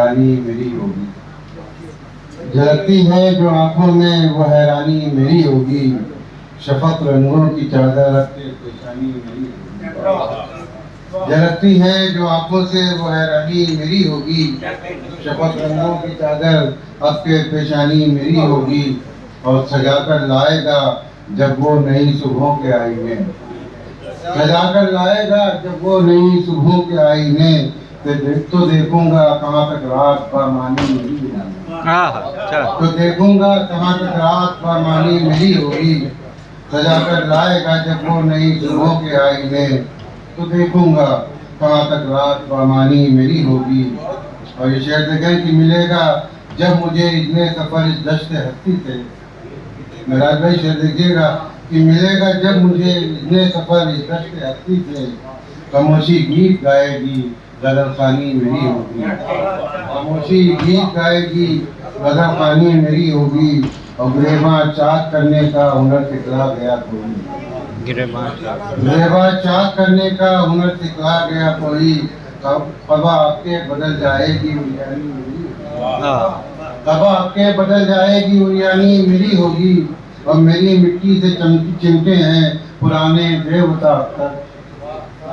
हैरानी मेरी होगी। झलकती है जो आंखों में वो हैरानी मेरी होगी। शफक रंगों की चादर रखते पेशानी मेरी होगी। झलकती है जो आंखों से वो हैरानी मेरी होगी। शफक रंगों की चादर अब के पेशानी मेरी होगी। और सजाकर लाएगा जब वो नई सुबहों के आईने, सजाकर लाएगा जब वो नई सुबहों के आईने, तो देखूंगा कहाँ तक रात पामानी मेरी होगी। तो देखूंगा कहाँ तक रात पामानी मेरी होगी। सजाकर लाएगा जब वो नई सुबहों के आईने, तो देखूंगा कहाँ तक रात पामानी मेरी होगी। और ये शेर देखें कि मिलेगा जब मुझे इतने सफर इस दश्त हस्ती से, मेराज भाई शेर देखिएगा कि मिलेगा जब मुझे इतने सफर इस दश्त हस्ती से, खामोशी गीत गाएगी गदर खानी मेरी होगी। खामोशी गीत गाएगी गदर खानी मेरी होगी। और गिरेबां चाक करने का हुनर सिखला गया कोई, गिरेबां चाक करने का हुनर सिखला गया कोई। कबा आपके बदल जाएगी उरियानी मेरी, कबा आपके बदल जाएगी उरियानी मेरी होगी। और मेरी मिट्टी से चिमटे हैं पुराने देवता अब तक,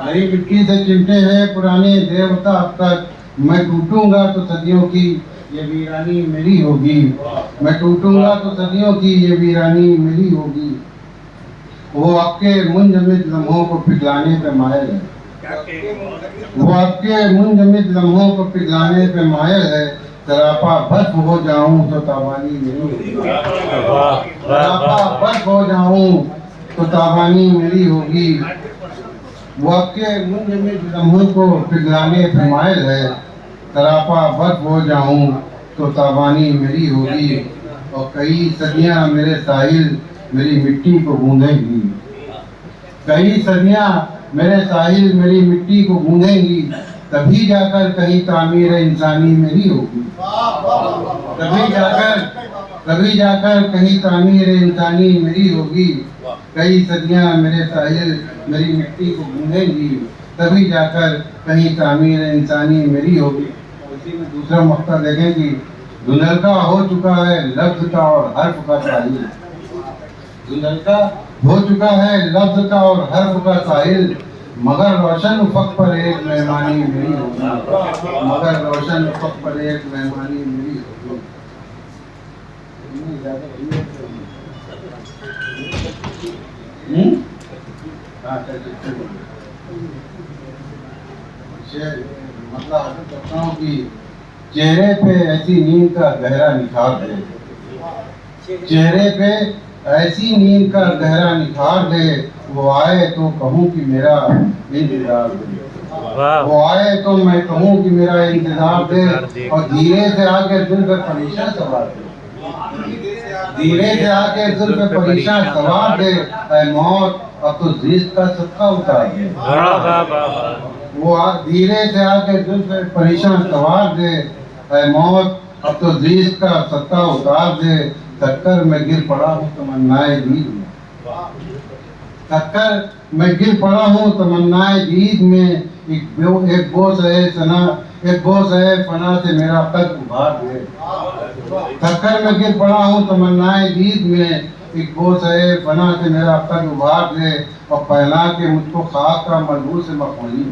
मेरी मिट्टी से चिमटे हैं पुराने देवता अब तक। मैं टूटूंगा तो सदियों की ये वीरानी मेरी होगी। मैं टूटूंगा तो सदियों की ये वीरानी मेरी होगी। वो आपके मुंजमिद लम्हों को पिघलाने पे मायल है, वो आपके मुंजमिद लम्हों को पिघलाने पे मायल है। सरापा बर्फ हो जाऊं तो तावानी मेरी होगी, सरापा बर्फ हो जाऊं तो तावानी मेरी होगी। वो आपके मुंजमिद लम्हों को पिघलाने पे मायल है। सरापा बर्फ हो जाऊं तो तावानी मेरी होगी। और कई सदियां मेरे साहिल मेरी मिट्टी को गूंधेंगी, कई सदियां मेरे साहिल मेरी मिट्टी को गूंधेंगी। तभी जाकर कहीं तामीर इंसानी मेरी होगी, तभी जाकर कहीं तामीर इंसानी मेरी होगी। कई सदियां मेरे साहिल मेरी मिट्टी को गूंधेंगी, तभी जाकर कहीं तामीर इंसानी मेरी होगी। उसी में दूसरा मक्ता देखें कि धुंधलका हो चुका है लफ्ज का और हर्फ का साहिल, धुंधलका हो चुका है लफ्ज का और हर्फ का साहिल। मगर रोशन उफक पर एक मेहमानी मेरी होगी, मगर रोशन उफक पर एक मेहमानी मेरी होगी। मतलब आगे करता हूँ कि चेहरे पे ऐसी नींद का गहरा निखार दे, चेहरे पे ऐसी नींद का गहरा निखार दे। वो आए तो कहूँ कि मेरा इंतजार दे, वो आए तो मैं कहूँ कि मेरा इंतजार दे। और धीरे से आके दिल पे परेशान सवार दे, धीरे से आके दिल पे परेशान सवार दे। ऐ मौत अब तो जिस्म का सत्ता उतार दे, वो धीरे से आके दिल पे परेशान सवार दे। ऐ मौत अब तो जिस्म का सत्ता उतार दे। थककर मैं गिर पड़ा हूँ तमन्नाए दीद में, थककर मैं गिर पड़ा हूँ तमन्नाए दीद में। एक बोझ है सना, एक बोझ है फना से मेरा कद उभार दे। थककर मैं गिर पड़ा हूँ तमन्नाए दीद में, एक बोझ है फना से मेरा कद उभार दे। और पहना के मुझको खाक का मलबूस मखमली,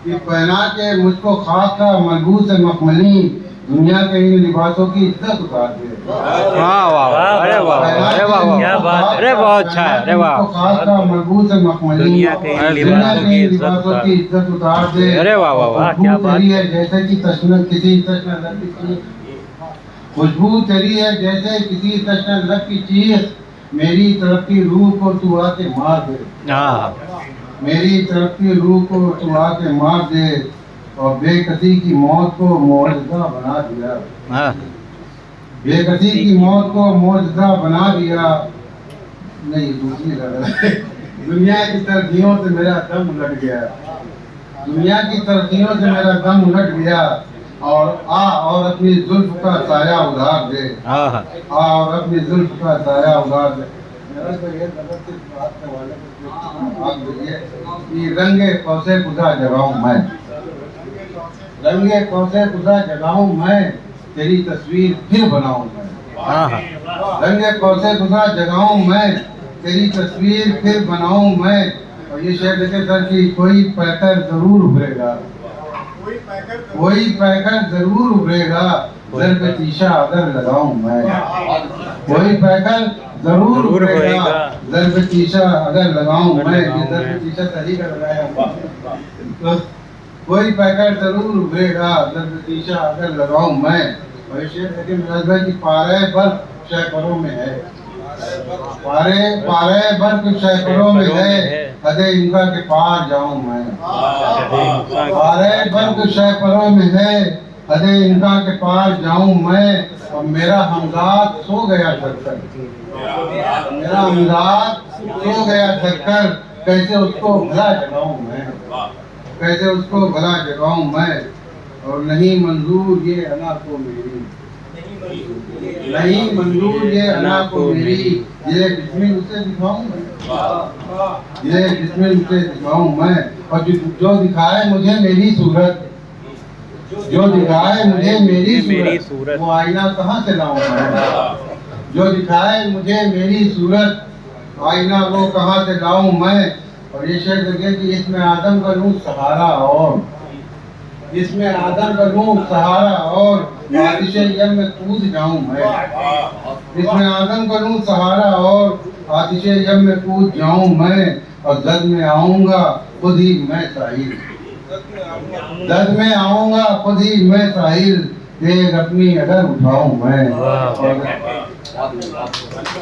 पहना के मुझको खाक का मलबूस मखमली। दुनिया के इन लिबासों की इज्जत उतार दे। वाह वाह, अरे वाह, अरे वाह, क्या बात, अरे बहुत अच्छा है, अरे वाह। खास का मलबूस मखमली, दुनिया के इन लिबासों की इज्जत उतार दे। अरे वाह वाह वाह, क्या बात है जैसे कि तश्न किसी तश्न की खुशबू तेरी है जैसे किसी तश्न लग की चीज। मेरी तरफ की रूह को तू आके मार दे, मेरी तरफ की रूह को तू आके मार दे। और बेकसी की मौत को मौजदा बना दिया, बेकसी की मौत को मौजदा बना दिया। नहीं दूसरी दुनिया की तरक्कियों से मेरा दम उलट गया, दुनिया की तरक्कियों से मेरा दम उलट गया। और अपनी जुल्फ का साया उधार दे, और अपनी जुल्फ का साया उधार दे। रंगे कौसे खुदा जगाऊं मैं, रंगे कौसे खुदा जगाऊं मैं, तेरी तस्वीर फिर बनाऊं मैं। हाँ हाँ रंगे कौसे खुदा जगाऊं मैं, तेरी तस्वीर फिर बनाऊं मैं। और ये शेर देखे सर कि कोई पैकर जरूर उभरेगा, कोई पैकर जरूर उभरेगा, जर पे शीशा अगर लगाऊं मैं। कोई पैकर जरूर उभरेगा, जर पे शीशा अगर लगाऊं मैं। ये जर पे शीशा सही का लगाया तो कोई पैकर जरूर उभरेगा, जर पे शीशा अगर लगाऊं मैं। और ये शेर देखे मिराज भाई की पारे बर्फ सैकड़ों में है, पारे बर्फ सैकड़ों में है, हदे इनका के पार जाऊं मैं। पारे बर्फ सैकड़ों में है, हदे इनका के पार जाऊं मैं। और मेरा हमदाद सो गया थककर, मेरा हमदाद सो गया थककर, कैसे उसको भला जगाऊं मैं, कैसे उसको भला जगाऊं मैं। और नहीं मंजूर ये अना को मेरी, नहीं मंजूर ये अना को मेरी, ये बिस्मिल उसे दिखाऊं मैं, ये बिस्मिल उसे दिखाऊं मैं। और जो दिखाए मुझे मेरी सूरत, जो दिखाए मुझे मेरी सूरत, वो आईना कहाँ से लाऊं मैं। जो दिखाए मुझे मेरी सूरत, आईना वो कहाँ से लाऊं मैं। और ये शेर लगे कि इसमें आदम का लूं सहारा, और इसमें आदम का लूं सहारा, और आतिश यम में कूद जाऊं मैं। इसमें आदम का लूं सहारा, और आतिश यम में कूद जाऊं मैं। और जद में आऊंगा खुद ही मैं साहिल, जद में आऊंगा खुद ही मैं साहिल, देख अपनी अगर उठाऊं मैं।